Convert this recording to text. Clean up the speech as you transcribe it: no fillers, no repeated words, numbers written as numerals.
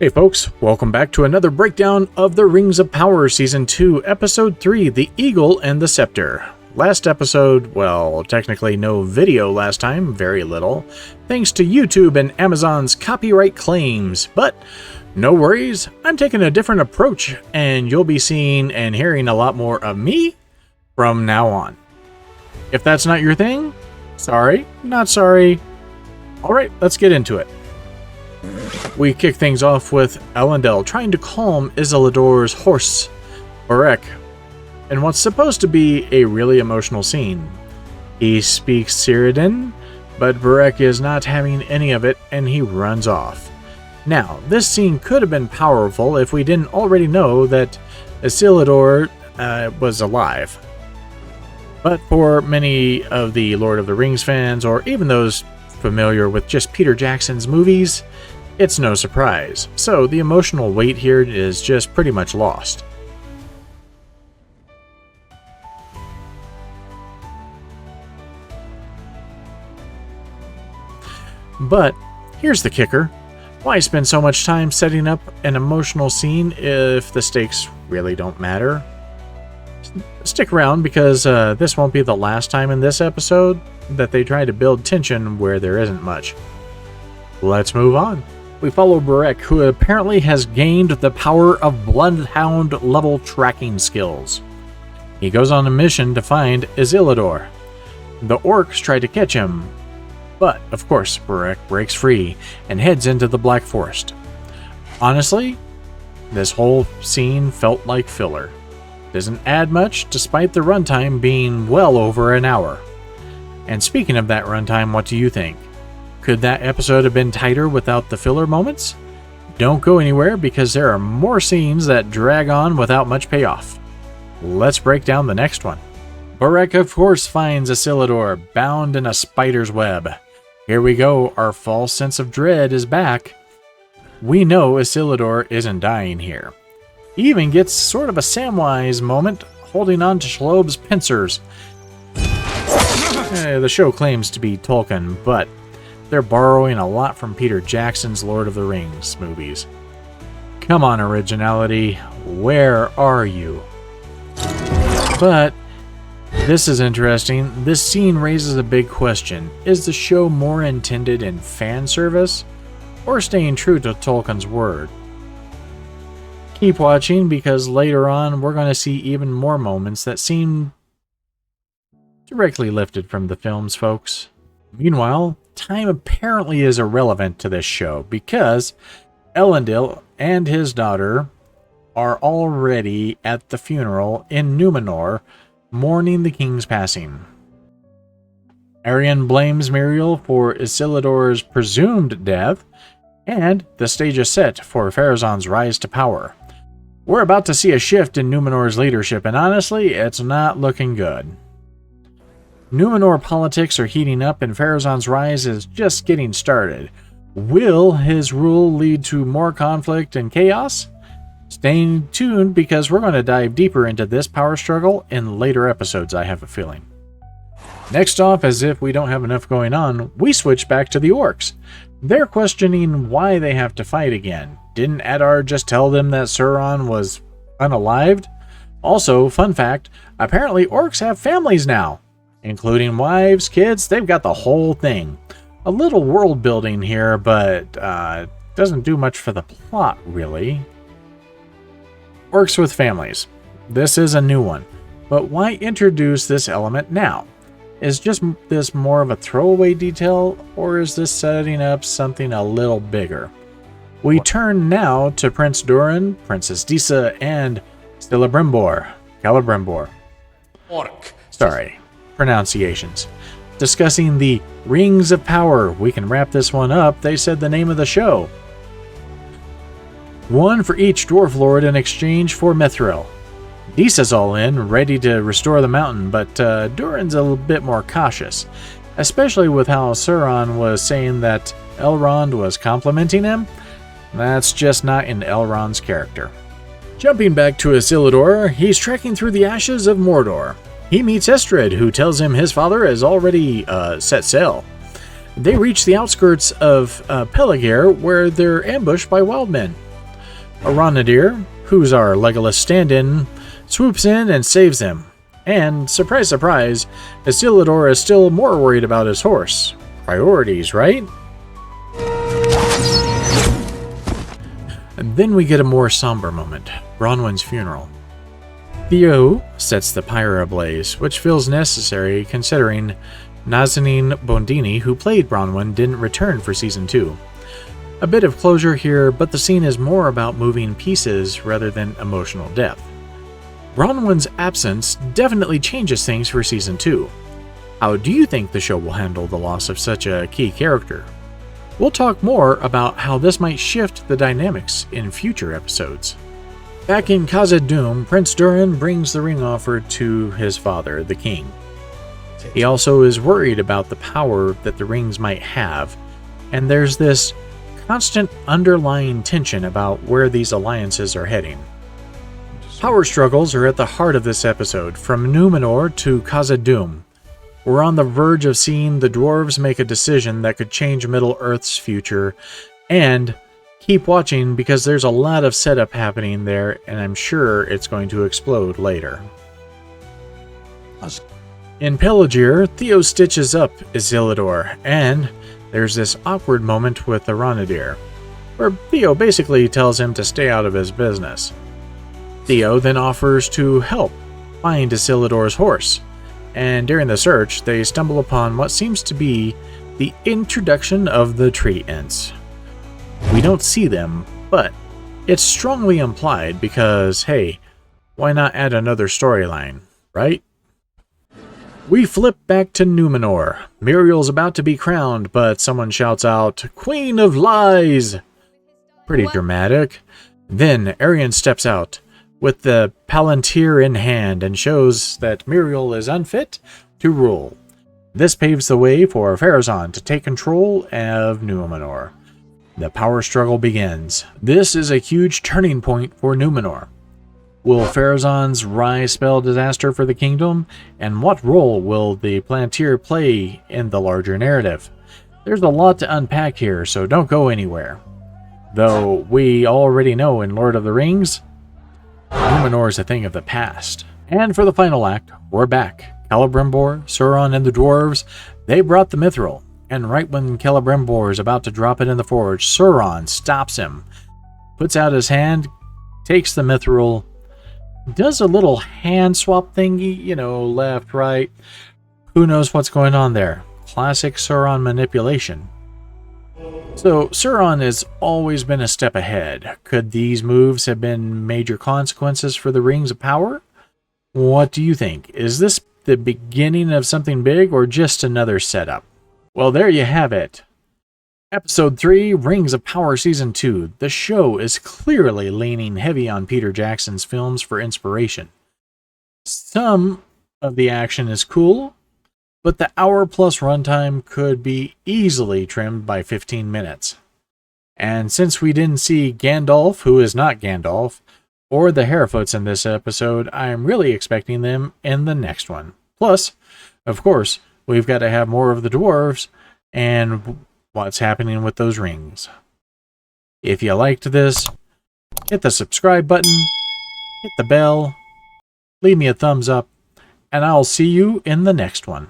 Hey folks, welcome back to another breakdown of the Rings of Power Season 2, Episode 3, The Eagle and the Scepter. Last episode, well, technically no video last time, very little, thanks to YouTube and Amazon's copyright claims, but no worries, I'm taking a different approach, and you'll be seeing and hearing a lot more of me from now on. If that's not your thing, sorry, not sorry. Alright, let's get into it. We kick things off with Elendil trying to calm Isildur's horse, Burek, in what's supposed to be a really emotional scene. He speaks Círdan, but Burek is not having any of it and he runs off. Now, this scene could have been powerful if we didn't already know that Isildur was alive. But for many of the Lord of the Rings fans, or even those familiar with just Peter Jackson's movies, it's no surprise, so the emotional weight here is just pretty much lost. But here's the kicker. Why spend so much time setting up an emotional scene if the stakes really don't matter? Stick around because this won't be the last time in this episode that they try to build tension where there isn't much. Let's move on. We follow Burek, who apparently has gained the power of Bloodhound level tracking skills. He goes on a mission to find Isildur. The orcs try to catch him, but of course Burek breaks free and heads into the Black Forest. Honestly, this whole scene felt like filler. Doesn't add much despite the runtime being well over an hour. And speaking of that runtime, what do you think? Could that episode have been tighter without the filler moments? Don't go anywhere because there are more scenes that drag on without much payoff. Let's break down the next one. Burek of course finds Isildur bound in a spider's web. Here we go, our false sense of dread is back. We know Isildur isn't dying here. He even gets sort of a Samwise moment holding on to Shlob's pincers. The show claims to be Tolkien, but they're borrowing a lot from Peter Jackson's Lord of the Rings movies. Come on, originality, where are you? But this is interesting. This scene raises a big question. Is the show more intended in fan service or staying true to Tolkien's word? Keep watching because later on we're going to see even more moments that seem directly lifted from the films, folks. Meanwhile, time apparently is irrelevant to this show because Elendil and his daughter are already at the funeral in Númenor, mourning the king's passing. Aryan blames Miriel for Isildur's presumed death, and the stage is set for Pharazôn's rise to power. We're about to see a shift in Númenor's leadership, and honestly, it's not looking good. Númenor politics are heating up and Pharazôn's rise is just getting started. Will his rule lead to more conflict and chaos? Stay tuned because we're going to dive deeper into this power struggle in later episodes, I have a feeling. Next off, as if we don't have enough going on, we switch back to the orcs. They're questioning why they have to fight again. Didn't Adar just tell them that Sauron was unalived? Also, fun fact, apparently orcs have families now. Including wives, kids, they've got the whole thing. A little world building here, but doesn't do much for the plot, really. Orcs with families. This is a new one. But why introduce this element now? Is just this more of a throwaway detail, or is this setting up something a little bigger? We turn now to Prince Durin, Princess Disa, and Celebrimbor. Orc. Sorry. Pronunciations. Discussing the Rings of Power. We can wrap this one up. They said the name of the show. One for each dwarf lord in exchange for Mithril. Disa's all in, ready to restore the mountain, but Durin's a little bit more cautious, especially with how Sauron was saying that Elrond was complimenting him. That's just not in Elrond's character. Jumping back to Isildur, he's trekking through the ashes of Mordor. He meets Istrid, who tells him his father has already set sail. They reach the outskirts of Peligir, where they're ambushed by wild men. Aronnadir, who's our Legolas stand-in, swoops in and saves him. And, surprise surprise, Isildur is still more worried about his horse. Priorities, right? And then we get a more somber moment, Bronwyn's funeral. Theo sets the pyre ablaze, which feels necessary considering Nazanin Bondini, who played Bronwyn, didn't return for Season 2. A bit of closure here, but the scene is more about moving pieces rather than emotional depth. Bronwyn's absence definitely changes things for Season 2. How do you think the show will handle the loss of such a key character? We'll talk more about how this might shift the dynamics in future episodes. Back in Khazad-dûm, Prince Durin brings the ring offer to his father, the king. He also is worried about the power that the rings might have, and there's this constant underlying tension about where these alliances are heading. Power struggles are at the heart of this episode, from Numenor to Khazad-dûm. We're on the verge of seeing the dwarves make a decision that could change Middle-earth's future, and keep watching because there's a lot of setup happening there, and I'm sure it's going to explode later. In Pelargir, Theo stitches up Isildur, and there's this awkward moment with Aronnadir, where Theo basically tells him to stay out of his business. Theo then offers to help find Isildur's horse, and during the search, they stumble upon what seems to be the introduction of the tree ents. We don't see them, but it's strongly implied because, hey, why not add another storyline, right? We flip back to Numenor. Muriel's about to be crowned, but someone shouts out, "Queen of Lies!" Pretty dramatic. Then Arion steps out with the Palantir in hand and shows that Muriel is unfit to rule. This paves the way for Pharazôn to take control of Numenor. The power struggle begins. This is a huge turning point for Numenor. Will Pharazôn's rise spell disaster for the kingdom? And what role will the Palantir play in the larger narrative? There's a lot to unpack here, so don't go anywhere. Though we already know in Lord of the Rings, Numenor is a thing of the past. And for the final act, we're back. Celebrimbor, Sauron, and the dwarves, they brought the mithril. And right when Celebrimbor is about to drop it in the forge, Sauron stops him, puts out his hand, takes the mithril, does a little hand swap thingy, left, right. Who knows what's going on there? Classic Sauron manipulation. So, Sauron has always been a step ahead. Could these moves have been major consequences for the Rings of Power? What do you think? Is this the beginning of something big or just another setup? Well, there you have it. Episode 3, Rings of Power Season 2. The show is clearly leaning heavy on Peter Jackson's films for inspiration. Some of the action is cool, but the hour-plus runtime could be easily trimmed by 15 minutes. And since we didn't see Gandalf, who is not Gandalf, or the Harefoots in this episode, I'm really expecting them in the next one. Plus, of course, we've got to have more of the dwarves and what's happening with those rings. If you liked this, hit the subscribe button, hit the bell, leave me a thumbs up, and I'll see you in the next one.